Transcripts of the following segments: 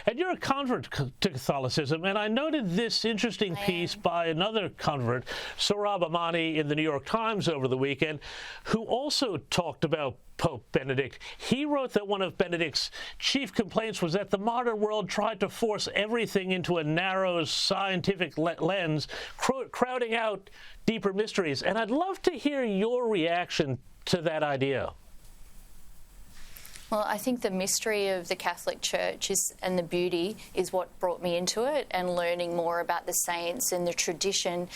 And you're a convert to Catholicism, and I noted this interesting piece by another convert, Sohrab Ahmadi, in the New York Times over the weekend, who also talked about Pope Benedict. He wrote that one of Benedict's chief complaints was that the modern world tried to force everything into a narrow scientific lens, crowding out deeper mysteries. And I'd love to hear your reaction to that idea. Well, I think the mystery of the Catholic Church and the beauty is what brought me into it, and learning more about the saints and the tradition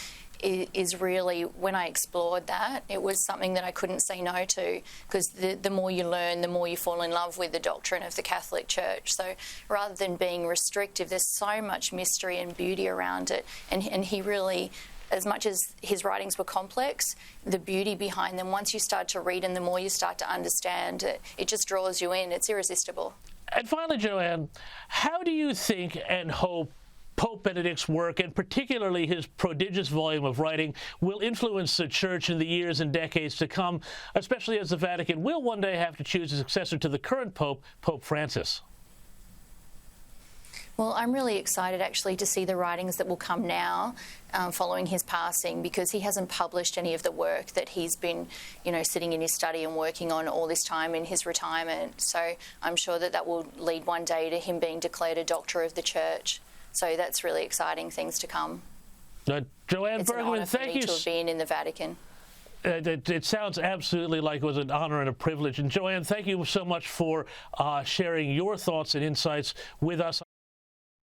is really, when I explored that, it was something that I couldn't say no to, because the more you learn, the more you fall in love with the doctrine of the Catholic Church. So rather than being restrictive, there's so much mystery and beauty around it, and he really, as much as his writings were complex, the beauty behind them, once you start to read and the more you start to understand it, it just draws you in. It's irresistible. And finally, Joanne, how do you think and hope Pope Benedict's work, and particularly his prodigious volume of writing, will influence the Church in the years and decades to come, especially as the Vatican will one day have to choose a successor to the current Pope, Pope Francis? Well, I'm really excited actually to see the writings that will come now following his passing, because he hasn't published any of the work that he's been, sitting in his study and working on all this time in his retirement. So I'm sure that will lead one day to him being declared a doctor of the Church. So that's really exciting things to come. Joanne Bergamin, thank you. To have been in the Vatican. It sounds absolutely like it was an honor and a privilege. And Joanne, thank you so much for sharing your thoughts and insights with us.